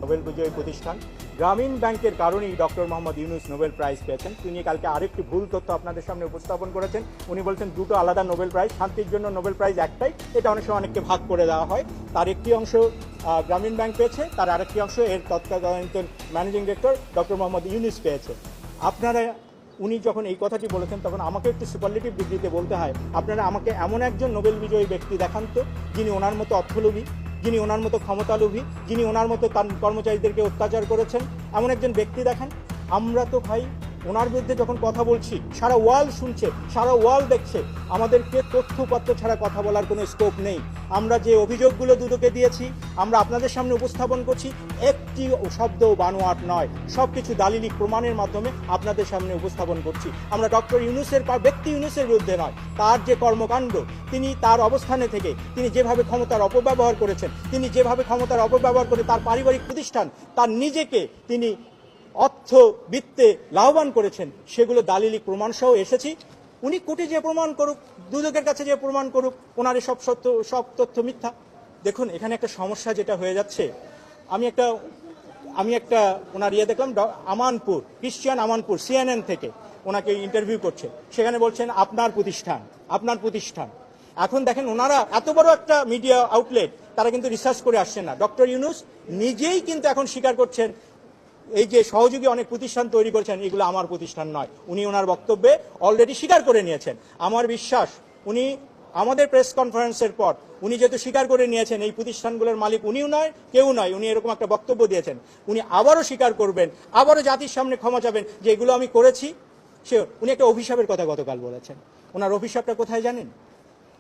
Nobel বিজয়ী প্রতিষ্ঠান গ্রামীণ ব্যাংকের কারণেই doctor Mohammad Yunus Nobel prize পেয়েছেন। তিনি কালকে আরেকটি ভুল তথ্য আপনাদের সামনে উপস্থাপন করেছেন। উনি বলছেন দুটো আলাদা নোবেল প্রাইজ, শান্তির জন্য নোবেল প্রাইজ একটাই, এটা অনেক সময় অনেককে ভাগ করে দেওয়া হয়। তার একটি অংশ গ্রামীণ ব্যাংক পেয়েছে, তার আরেকটি অংশ এর তৎকালীন managing director doctor Mohammad Yunus পেয়েছে। আপনারা উনি যখন এই কথাটি বলেছেন তখন আমাকে একটু সুপারলেটিভ ডিগ্রিতে বলতে হয়, আপনারা আমাকে এমন একজন নোবেল বিজয়ী ব্যক্তি দেখান তো যিনি ওনার মতো অর্থলোভী, যিনি ওনার মতো ক্ষমতালোভী, যিনি ওনার মতো তার কর্মচারীদেরকে অত্যাচার করেছেন, এমন একজন ব্যক্তি দেখান। আমরা তো ভাই ওনার বিরুদ্ধে যখন কথা বলছি সারা ওয়ার্ল্ড শুনছে, সারা ওয়ার্ল্ড দেখছে, আমাদেরকে তথ্যপত্র ছাড়া কথা বলার কোনো স্কোপ নেই। আমরা যে অভিযোগগুলো দুদকে দিয়েছি আমরা আপনাদের সামনে উপস্থাপন করছি, একটি শব্দ বানোয়াট নয়, সব কিছু দালিলিক প্রমাণের মাধ্যমে আপনাদের সামনে উপস্থাপন করছি। আমরা ডক্টর ইউনূসের ব্যক্তি ইউনূসের বিরুদ্ধে নয়, তার যে কর্মকাণ্ড, তিনি তার অবস্থানে থেকে তিনি যেভাবে ক্ষমতার অপব্যবহার করেছেন, তিনি যেভাবে ক্ষমতার অপব্যবহার করে তার পারিবারিক প্রতিষ্ঠান, তার নিজেকে তিনি অর্থবিত্তে লাভবান করেছেন, সেগুলো দালিলিক প্রমাণ সহ এসেছি। উনি কোর্টে যে প্রমাণ করুক, দুদকের কাছে যে প্রমাণ করুক, ওনার সব তথ্য মিথ্যা। দেখুন এখানে একটা সমস্যা যেটা হয়ে যাচ্ছে, আমি একটা ওনার দেখলাম, আমানপুর, ক্রিশ্চিয়ান আমানপুর, CNN থেকে ওনাকে ইন্টারভিউ করছে, সেখানে বলছেন আপনার প্রতিষ্ঠান। এখন দেখেন ওনারা এত বড় একটা মিডিয়া আউটলেট, তারা কিন্তু রিসার্চ করে আসছেন না। ডক্টর ইউনূস নিজেই কিন্তু এখন স্বীকার করছেন এই যে সহযোগী অনেক প্রতিষ্ঠান তৈরি করেছেন, এগুলো আমার প্রতিষ্ঠান নয়। উনি ওনার বক্তব্যে অলরেডি স্বীকার করে নিয়েছেন। আমার বিশ্বাস উনি আমাদের প্রেস কনফারেন্সের পর উনি যেহেতু স্বীকার করে নিয়েছেন এই প্রতিষ্ঠানগুলোর মালিক উনিও নয়, কেউ নয়, উনি এরকম একটা বক্তব্য দিয়েছেন, উনি আবারও স্বীকার করবেন, আবারও জাতির সামনে ক্ষমা চাবেন যে এগুলো আমি করেছি। উনি একটা অভিশাপের কথা গতকাল বলেছেন। ওনার অভিশাপটা কোথায় জানেন?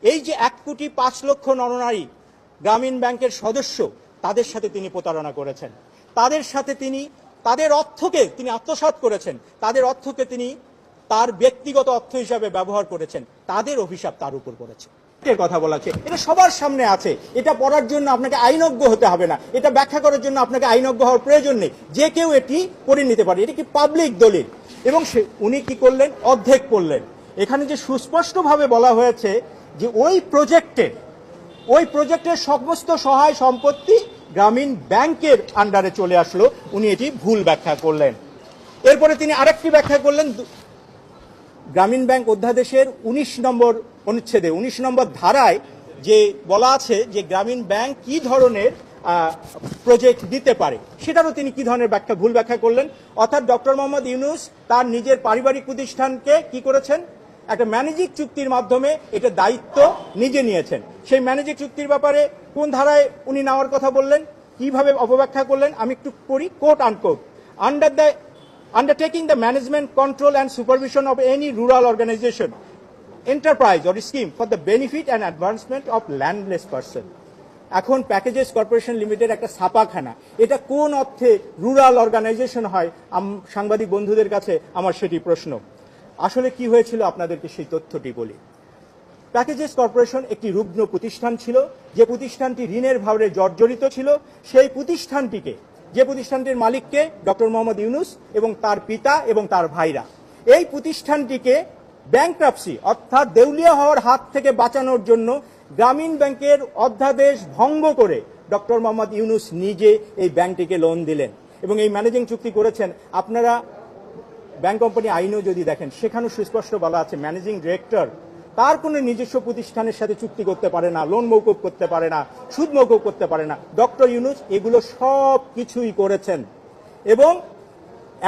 এই যে 1,05,00,000 নরনারী গ্রামীণ ব্যাংকের সদস্য, তাদের সাথে তিনি প্রতারণা করেছেন, তাদের অর্থকে তিনি আত্মসাৎ করেছেন, তাদের অর্থকে তিনি তার ব্যক্তিগত অর্থ হিসাবে ব্যবহার করেছেন, তাদের অভিশাপ তার উপর পড়েছে। এর কথা বলা আছে, এটা সবার সামনে আছে, এটা পড়ার জন্য আপনাকে আইনজ্ঞ হতে হবে না, এটা ব্যাখ্যা করার জন্য আপনাকে আইনজ্ঞ হওয়ার প্রয়োজন নেই, যে কেউ এটি করে নিতে পারে। এটি কি পাবলিক দলিল। এবং উনি কি করলেন? অর্ধেক করলেন। এখানে যে সুস্পষ্টভাবে বলা হয়েছে যে ওই প্রজেক্টের সমস্ত সহায় সম্পত্তি গ্রামীণ ব্যাংকের আন্ডারে চলে আসলো, উনি এটি ভুল ব্যাখ্যা করলেন। এরপরে তিনি আরেকটি ব্যাখ্যা করলেন, গ্রামীণ ব্যাংক অধ্যাদেশের 19 নম্বর অনুচ্ছেদে 19 নম্বর ধারায় যে বলা আছে যে গ্রামীণ ব্যাংক কি ধরনের প্রজেক্ট দিতে পারে, সেটারও তিনি কি ধরনের ভুল ব্যাখ্যা করলেন। অর্থাৎ ডক্টর মোহাম্মদ ইউনূস তার নিজের পারিবারিক প্রতিষ্ঠানকে কি করেছেন, একটা ম্যানেজিং চুক্তির মাধ্যমে এটা দায়িত্ব নিজে নিয়েছেন। সেই ম্যানেজিং চুক্তির ব্যাপারে কোন ধারায় উনি নেওয়ার কথা বললেন, কিভাবে অপব্যাখ্যা করলেন, আমি একটু পড়ি, coat unquote. Undertaking the management, control and supervision of any rural organization, enterprise or scheme for the benefit and advancement of landless person. এখন প্যাকেজেস কর্পোরেশন লিমিটেড একটা ছাপাখানা, এটা কোন অর্থে রুরাল অর্গানাইজেশন হয়? সাংবাদিক বন্ধুদের কাছে আমার সেটি প্রশ্ন। আসলে কি হয়েছিল আপনাদেরকে সেই তথ্যটি বলি। প্যাকেজেস কর্পোরেশন একটি রুগ্ন প্রতিষ্ঠান ছিল, যে প্রতিষ্ঠানটি ঋণের ভারে জর্জরিত ছিল। সেই প্রতিষ্ঠানটিকে, যে প্রতিষ্ঠানটির মালিককে ডক্টর মোহাম্মদ ইউনূস এবং তার পিতা এবং তার ভাইরা, এই প্রতিষ্ঠানটিকে ব্যাংক্রাপসি অর্থাৎ দেউলিয়া হওয়ার হাত থেকে বাঁচানোর জন্য গ্রামীণ ব্যাংকের অধ্যাদেশ ভঙ্গ করে ডক্টর মোহাম্মদ ইউনূস নিজে এই ব্যাংকটিকে লোন দিলেন এবং এই ম্যানেজিং চুক্তি করেছেন। আপনারা ব্যাংক কোম্পানি আইনও যদি দেখেন, সেখানেও সুস্পষ্ট বলা আছে ম্যানেজিং ডিরেক্টর তার কোনো নিজস্ব প্রতিষ্ঠানের সাথে চুক্তি করতে পারে না, লোন মৌকুব করতে পারে না, সুদ মৌকুব করতে পারে না। ডক্টর ইউনূস এগুলো সব কিছুই করেছেন। এবং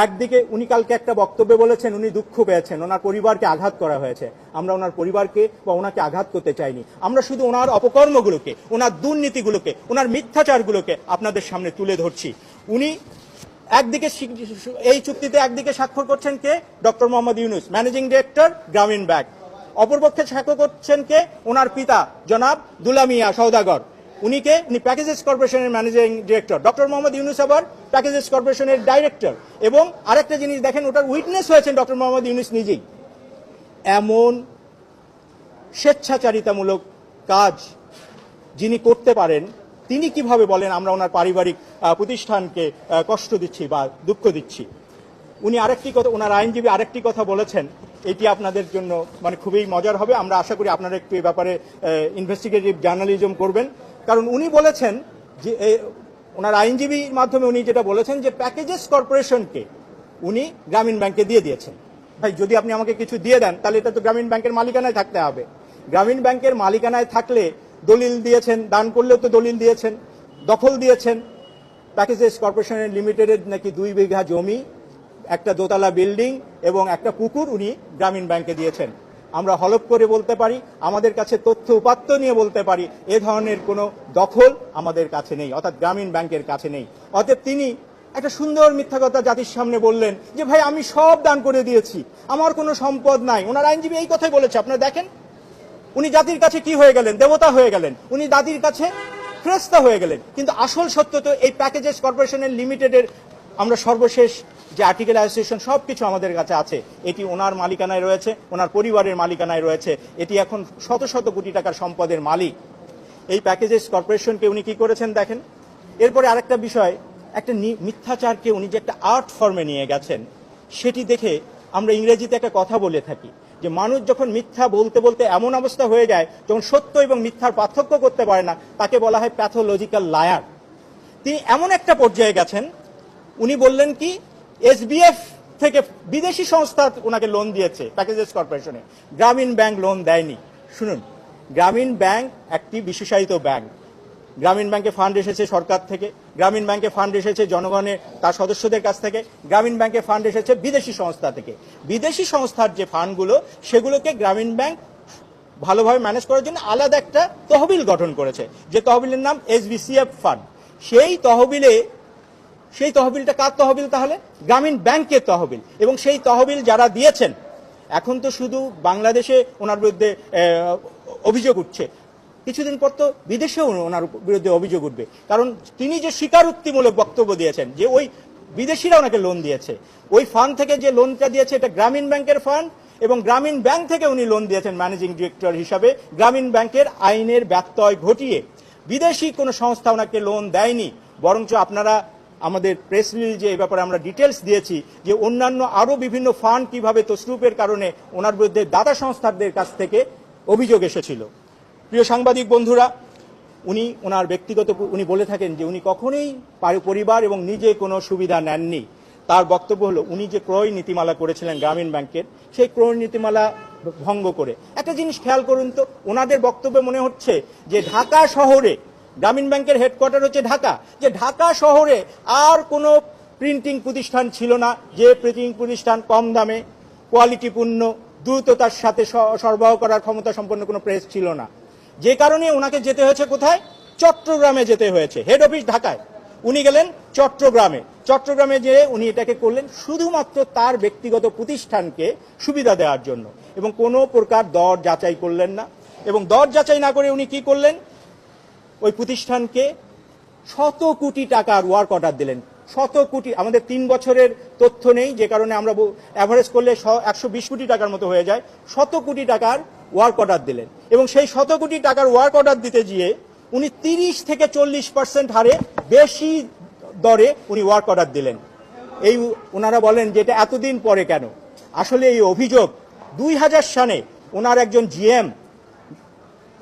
একদিকে উনি কালকে একটা বক্তব্যে বলেছেন উনি দুঃখ পেয়েছেন, ওনার পরিবারকে আঘাত করা হয়েছে। আমরা ওনার পরিবারকে বা ওনাকে আঘাত করতে চাইনি, আমরা শুধু ওনার অপকর্মগুলোকে, ওনার দুর্নীতিগুলোকে, ওনার মিথ্যাচারগুলোকে আপনাদের সামনে তুলে ধরছি। উনি একদিকে এই চুক্তিতে একদিকে স্বাক্ষর করছেন কে? Doctor Mohammad Yunus, managing director Grameen bank. অপরপক্ষে স্বাক্ষর করছেন কে? ওনার পিতা জনাব দুলা মিয়া সওদাগর। উনি প্যাকেজেস কর্পোরেশনের managing director. Doctor Mohammad Yunus আবার প্যাকেজেস কর্পোরেশনের ডাইরেক্টর। এবং আরেকটা জিনিস দেখেন, ওটার উইটনেস হয়েছেন ডক্টর মোহাম্মদ ইউনূস নিজেই। এমন স্বেচ্ছাচারিতামূলক কাজ যিনি করতে পারেন, তিনি কিভাবে বলেন আমরা ওনার পারিবারিক প্রতিষ্ঠানকে কষ্ট দিচ্ছি বা দুঃখ দিচ্ছি? উনি আরেকটি কথা, ওনার আইনজীবী আরেকটি কথা বলেছেন, এটি আপনাদের জন্য খুবই মজার হবে। আমরা আশা করি আপনারা একটু এই ব্যাপারে ইনভেস্টিগেটিভ জার্নালিজম করবেন। কারণ উনি বলেছেন যে ওনার আইনজীবীর মাধ্যমে উনি যেটা বলেছেন যে প্যাকেজেস কর্পোরেশনকে উনি গ্রামীণ ব্যাংকে দিয়ে দিয়েছেন। ভাই, যদি আপনি আমাকে কিছু দিয়ে দেন তাহলে এটা তো গ্রামীণ ব্যাংকের মালিকানায় থাকতে হবে। গ্রামীণ ব্যাংকের মালিকানায় থাকলে দলিল দিয়েছেন, দান করলেও তো দলিল দিয়েছেন, দখল দিয়েছেন। প্যাকেজেস কর্পোরেশন লিমিটেডের নাকি 2 বিঘা জমি, একটা দোতলা বিল্ডিং এবং একটা পুকুর উনি গ্রামীণ ব্যাংকে দিয়েছেন। আমরা হলফ করে বলতে পারি, আমাদের কাছে তথ্য উপাত্ত নিয়ে বলতে পারি, এ ধরনের কোনো দখল আমাদের কাছে নেই, অর্থাৎ গ্রামীণ ব্যাংকের কাছে নেই। অতএব তিনি একটা সুন্দর মিথ্যা কথা জাতির সামনে বললেন যে ভাই আমি সব দান করে দিয়েছি, আমার কোনো সম্পদ নাই। ওনার আইনজীবী এই কথাই বলেছে। আপনারা দেখেন উনি জাতির কাছে কি হয়ে গেলেন, দেবতা হয়ে গেলেন, উনি জাতির কাছে ফেরেশতা হয়ে গেলেন। কিন্তু আসল সত্য তো এই প্যাকেজেস কর্পোরেশনের লিমিটেডের আমরা সর্বশেষ যে আর্টিকেল অ্যাসোসিয়েশন সবকিছু আমাদের কাছে আছে, এটি ওনার মালিকানায় রয়েছে, ওনার পরিবারের মালিকানায় রয়েছে। এটি এখন শত শত কোটি টাকার সম্পদের মালিক। এই প্যাকেজেস কর্পোরেশনকে উনি কি করেছেন দেখেন। এরপরে আরেকটা বিষয়, একটা মিথ্যাচারকে উনি যে একটা আর্ট ফর্মে নিয়ে গেছেন, সেটি দেখে আমরা ইংরেজিতে একটা কথা বলে থাকি যে মানুষ যখন মিথ্যা বলতে বলতে এমন অবস্থা হয়ে যায় যখন সত্য এবং মিথ্যার পার্থক্য করতে পারে না, তাকে বলা হয় প্যাথোলজিক্যাল লায়ার। তিনি এমন একটা পর্যায়ে গেছেন, উনি বললেন কি এসবিএফ থেকে বিদেশি সংস্থা ওনাকে লোন দিয়েছে প্যাকেজেস কর্পোরেশনে, গ্রামীণ ব্যাংক লোন দেয়নি। শুনুন, গ্রামীণ ব্যাংক একটি বিশেষায়িত ব্যাংক। গ্রামীণ ব্যাংকে ফান্ড এসেছে সরকার থেকে, গ্রামীণ ব্যাংকে ফান্ড এসেছে জনগণের তার সদস্যদের কাছ থেকে, গ্রামীণ ব্যাংকে ফান্ড এসেছে বিদেশি সংস্থা থেকে। বিদেশি সংস্থার যে ফান্ডগুলো সেগুলোকে গ্রামীণ ব্যাংক ভালোভাবে ম্যানেজ করার জন্য আলাদা একটা তহবিল গঠন করেছে, যে তহবিলের নাম এসবিসিএফ ফান্ড। সেই তহবিলটা কার তহবিল? তাহলে গ্রামীণ ব্যাংকের তহবিল। এবং সেই তহবিল যারা দিয়েছেন, এখন তো শুধু বাংলাদেশে ওনার বিরুদ্ধে অভিযোগ উঠছে, কিছুদিন পর তো বিদেশেও ওনার বিরুদ্ধে অভিযোগ উঠবে। কারণ তিনি যে স্বীকারোক্তিমূলক বক্তব্য দিয়েছেন যে ওই বিদেশিরা ওনাকে লোন দিয়েছে, ওই ফান্ড থেকে যে লোনটা দিয়েছে এটা গ্রামীণ ব্যাংকের ফান্ড, এবং গ্রামীণ ব্যাংক থেকে উনি লোন দিয়েছেন ম্যানেজিং ডিরেক্টর হিসাবে, গ্রামীণ ব্যাংকের আইনের ব্যত্যয় ঘটিয়ে। বিদেশি কোনো সংস্থা ওনাকে লোন দেয়নি। বরঞ্চ আপনারা আমাদের প্রেস রিলিজে এই ব্যাপারে আমরা ডিটেলস দিয়েছি যে অন্যান্য আরও বিভিন্ন ফান্ড কিভাবে তসরুপের কারণে ওনার বিরুদ্ধে দাতা সংস্থাদের কাছ থেকে অভিযোগ এসেছিল। প্রিয় সাংবাদিক বন্ধুরা, ওনার ব্যক্তিগত উনি বলে থাকেন যে উনি কখনোই পরিবার এবং নিজে কোনো সুবিধা নেননি। তার বক্তব্য হলো উনি যে ক্রয় নীতিমালা করেছিলেন গ্রামীণ ব্যাংকের, সেই ক্রয় নীতিমালা ভঙ্গ করে। একটা জিনিস খেয়াল করুন তো, ওনাদের বক্তব্যে মনে হচ্ছে যে ঢাকা শহরে, গ্রামীণ ব্যাংকের হেডকোয়ার্টার হচ্ছে ঢাকা, যে ঢাকা শহরে আর কোনো প্রিন্টিং প্রতিষ্ঠান ছিল না যে প্রিন্টিং প্রতিষ্ঠান কম দামে কোয়ালিটিপূর্ণ দ্রুততার সাথে সরবরাহ করার ক্ষমতা সম্পন্ন কোনো প্রেস ছিল না। যে কারণে ওনাকে যেতে হয়েছে কোথায়? চট্টগ্রামে যেতে হয়েছে। হেড অফিস ঢাকায়, উনি গেলেন চট্টগ্রামে যেয়ে উনি এটাকে করলেন শুধুমাত্র তার ব্যক্তিগত প্রতিষ্ঠানকে সুবিধা দেওয়ার জন্য, এবং কোনো প্রকার দর যাচাই করলেন না। এবং দর যাচাই না করে উনি কি করলেন? ওই প্রতিষ্ঠানকে শত কোটি টাকার ওয়ার্ক অর্ডার দিলেন। শত কোটি, আমাদের 3 বছরের তথ্য নেই, যে কারণে আমরা অ্যাভারেজ করলে 120 কোটি টাকার মতো হয়ে যায়। শত কোটি টাকার ওয়ার্ক অর্ডার দিলেন, এবং সেই শত কোটি টাকার ওয়ার্ক অর্ডার দিতে গিয়ে উনি 30 থেকে 40% হারে বেশি দরে উনি ওয়ার্ক অর্ডার দিলেন। এই ওনারা বলেন যে এটা এতদিন পরে কেন? আসলে এই অভিযোগ 2000 সালে ওনার একজন জিএম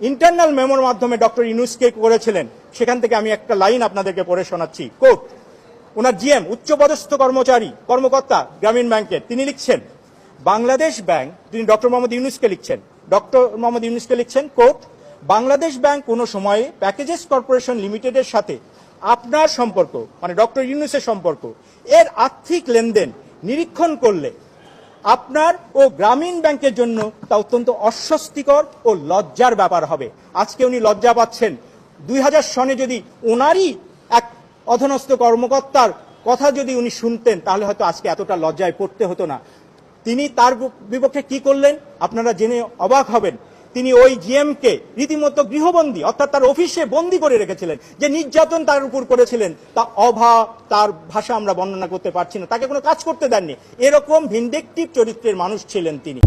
ইন্টারনাল মেমোর মাধ্যমে ডক্টর ইউনূসকে করেছিলেন। সেখান থেকে আমি একটা লাইন আপনাদেরকে পড়ে শোনাচ্ছি। কোট, ওনার জিএম উচ্চপদস্থ কর্মকর্তা গ্রামীণ ব্যাংকের, তিনি লিখছেন, বাংলাদেশ ব্যাংক, তিনি ডক্টর মোহাম্মদ ইউনূসকে লিখছেন, কোট, বাংলাদেশ ব্যাংক কোনো সময়ে প্যাকেজেস কর্পোরেশন লিমিটেডের সাথে আপনার সম্পর্ক, মানে ডক্টর ইউনূসের সম্পর্ক, এর আর্থিক লেনদেন নিরীক্ষণ করলে আপনার ও গ্রামীণ ব্যাংকের জন্য তা অত্যন্ত অস্বস্তিকর ও লজ্জার ব্যাপার হবে। আজকে উনি লজ্জা পাচ্ছেন। 2000 সনে যদি ওনারই এক অধস্তন কর্মকর্তার কথা যদি উনি শুনতেন, তাহলে হয়তো আজকে এতটা লজ্জায় পড়তে হতো না। তিনি তার বিপক্ষে কি করলেন আপনারা জেনে অবাক হবেন। তিনি ওই জিএমকে রীতিমতো গৃহবন্দী, অর্থাৎ তার অফিসে বন্দী করে রেখেছিলেন। যে নির্যাতন তার উপর করেছিলেন তা তার ভাষা আমরা বর্ণনা করতে পারছি না। তাকে কোনো কাজ করতে দেননি। এরকম ভিনডেক্টিভ চরিত্রের মানুষ ছিলেন তিনি।